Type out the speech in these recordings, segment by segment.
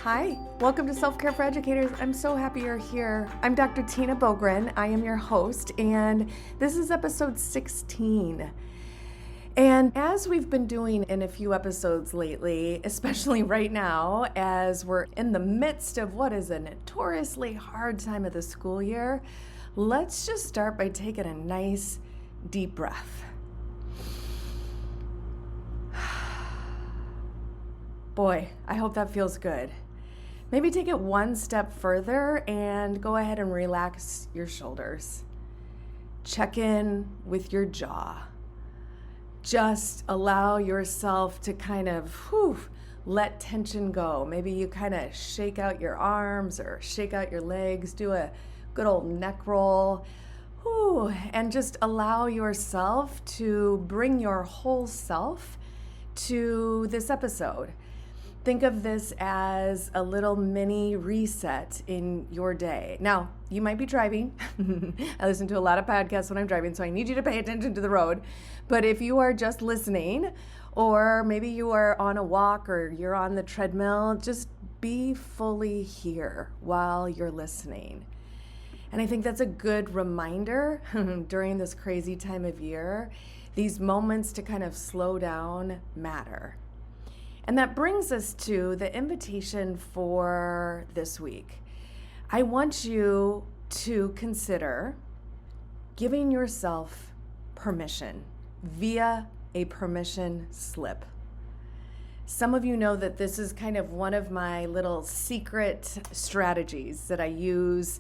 Hi, welcome to Self-Care for Educators. I'm so happy you're here. I'm Dr. Tina Bogren. I am your host, and this is episode 16. And as we've been doing in a few episodes lately, especially right now, as we're in the midst of what is a notoriously hard time of the school year, let's just start by taking a nice deep breath. Boy, I hope that feels good. Maybe take it one step further and go ahead and relax your shoulders. Check in with your jaw. Just allow yourself to kind of let tension go. Maybe you kind of shake out your arms or shake out your legs, do a good old neck roll, and just allow yourself to bring your whole self to this episode. Think of this as a little mini reset in your day. Now, you might be driving. I listen to a lot of podcasts when I'm driving, so I need you to pay attention to the road. But if you are just listening, or maybe you are on a walk or you're on the treadmill, just be fully here while you're listening. And I think that's a good reminder during this crazy time of year. These moments to kind of slow down matter. And that brings us to the invitation for this week. I want you to consider giving yourself permission via a permission slip. Some of you know that this is kind of one of my little secret strategies that I use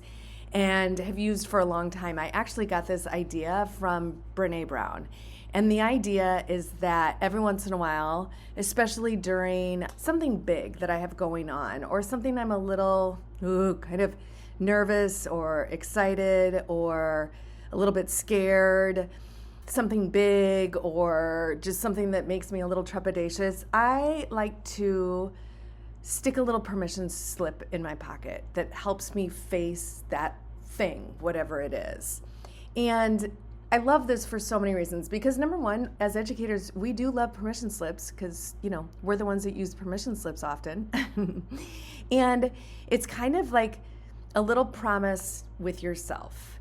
and have used for a long time. I actually got this idea from Brene Brown. And the idea is that every once in a while, especially during something big that I have going on, or something I'm a little kind of nervous or excited or a little bit scared, something big or just something that makes me a little trepidatious, I like to stick a little permission slip in my pocket that helps me face that thing, whatever it is. And I love this for so many reasons because number one, as educators, we do love permission slips because, we're the ones that use permission slips often. And it's kind of like a little promise with yourself.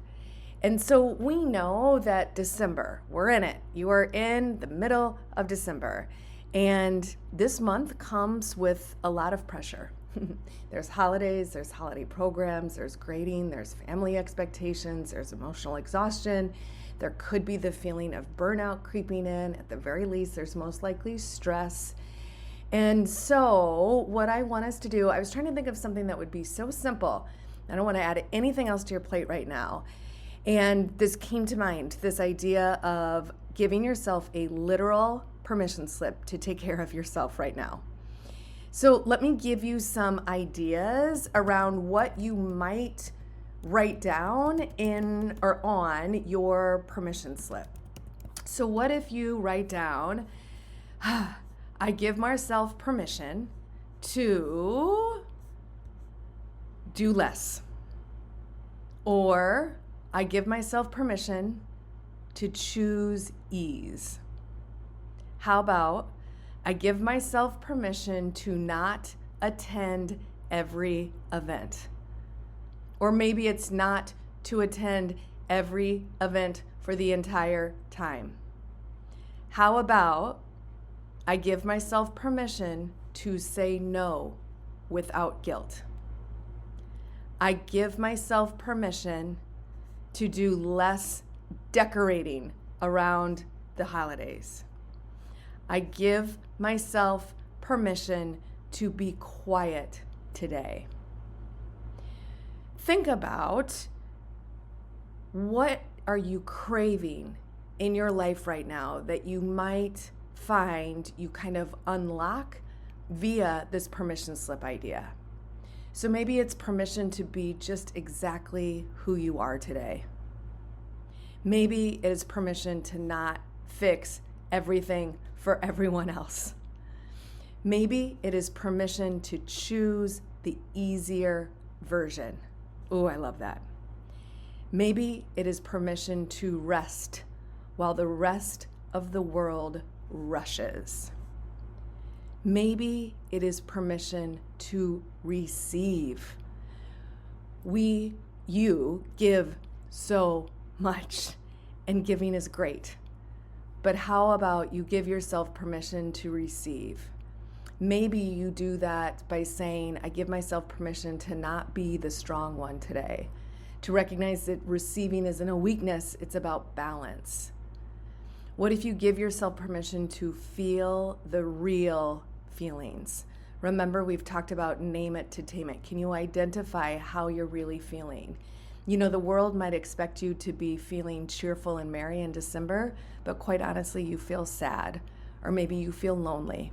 And so we know that December, we're in it. You are in the middle of December. And this month comes with a lot of pressure. There's holidays, there's holiday programs, there's grading, there's family expectations, there's emotional exhaustion. There could be the feeling of burnout creeping in. At the very least, there's most likely stress. And so what I want us to do, I was trying to think of something that would be so simple. I don't want to add anything else to your plate right now. And this came to mind, this idea of giving yourself a literal permission slip to take care of yourself right now. So let me give you some ideas around what you might write down in or on your permission slip. So what if you write down, I give myself permission to do less, or I give myself permission to choose ease. How about I give myself permission to not attend every event? Or maybe it's not to attend every event for the entire time. How about I give myself permission to say no without guilt? I give myself permission to do less decorating around the holidays. I give myself permission to be quiet today. Think about what are you craving in your life right now that you might find you kind of unlock via this permission slip idea. So maybe it's permission to be just exactly who you are today. Maybe it is permission to not fix everything for everyone else. Maybe it is permission to choose the easier version. Oh, I love that. Maybe it is permission to rest while the rest of the world rushes. Maybe it is permission to receive. You give so much, and giving is great. But how about you give yourself permission to receive? Maybe you do that by saying, I give myself permission to not be the strong one today, to recognize that receiving isn't a weakness, it's about balance. What if you give yourself permission to feel the real feelings? Remember, we've talked about name it to tame it. Can you identify how you're really feeling? You know, the world might expect you to be feeling cheerful and merry in December, but quite honestly, you feel sad, or maybe you feel lonely.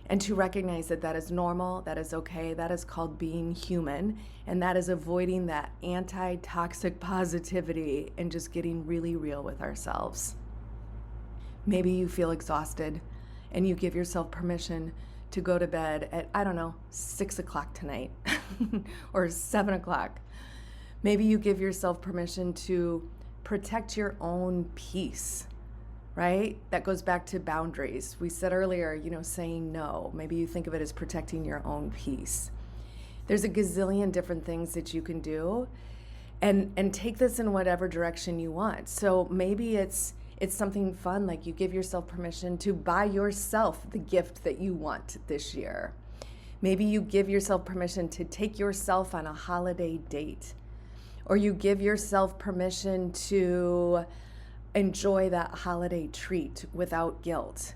And to recognize that that is normal, that is okay, that is called being human, and that is avoiding that anti-toxic positivity and just getting really real with ourselves. Maybe you feel exhausted and you give yourself permission to go to bed at, 6 o'clock tonight or 7 o'clock. Maybe you give yourself permission to protect your own peace, right? That goes back to boundaries. We said earlier, saying no. Maybe you think of it as protecting your own peace. There's a gazillion different things that you can do, and take this in whatever direction you want. So maybe it's something fun, like you give yourself permission to buy yourself the gift that you want this year. Maybe you give yourself permission to take yourself on a holiday date, or you give yourself permission to enjoy that holiday treat without guilt.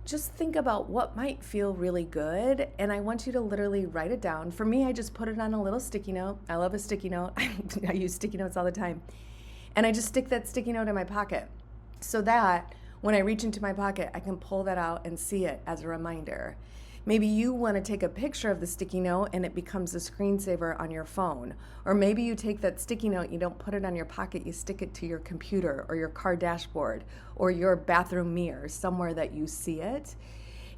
Just think about what might feel really good, and I want you to literally write it down. For me, I just put it on a little sticky note. I love a sticky note. I use sticky notes all the time. And I just stick that sticky note in my pocket so that when I reach into my pocket, I can pull that out and see it as a reminder. Maybe you want to take a picture of the sticky note and it becomes a screensaver on your phone. Or maybe you take that sticky note, you don't put it on your pocket, you stick it to your computer or your car dashboard or your bathroom mirror, somewhere that you see it.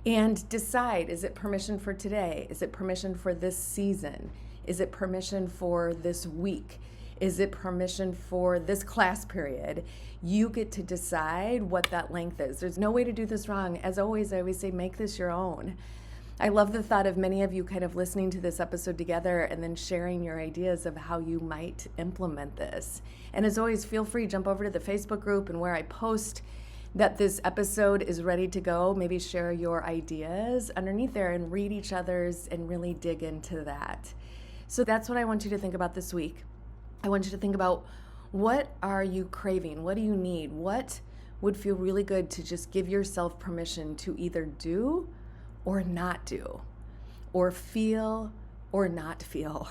And decide, is it permission for today? Is it permission for this season? Is it permission for this week? Is it permission for this class period? You get to decide what that length is. There's no way to do this wrong. As always, I always say, make this your own. I love the thought of many of you kind of listening to this episode together and then sharing your ideas of how you might implement this. And as always, feel free, jump over to the Facebook group, and where I post that this episode is ready to go, maybe share your ideas underneath there and read each other's and really dig into that. So that's what I want you to think about this week. I want you to think about, what are you craving? What do you need? What would feel really good to just give yourself permission to either do or not do, or feel or not feel?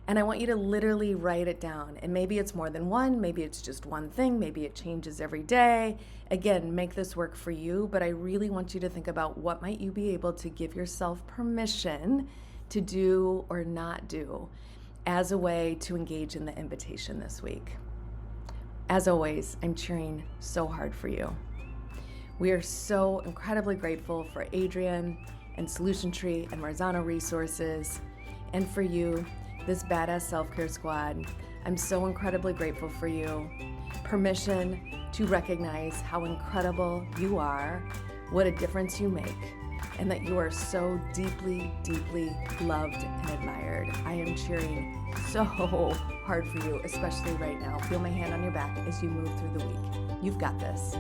And I want you to literally write it down. And maybe it's more than one, maybe it's just one thing, maybe it changes every day. Again, make this work for you, but I really want you to think about, what might you be able to give yourself permission to do or not do as a way to engage in the invitation this week. As always, I'm cheering so hard for you. We are so incredibly grateful for Adrian and Solution Tree and Marzano Resources, and for you, this badass self-care squad. I'm so incredibly grateful for you. Permission to recognize how incredible you are, what a difference you make, and that you are so deeply, deeply loved and admired. I am cheering so hard for you, especially right now. Feel my hand on your back as you move through the week. You've got this.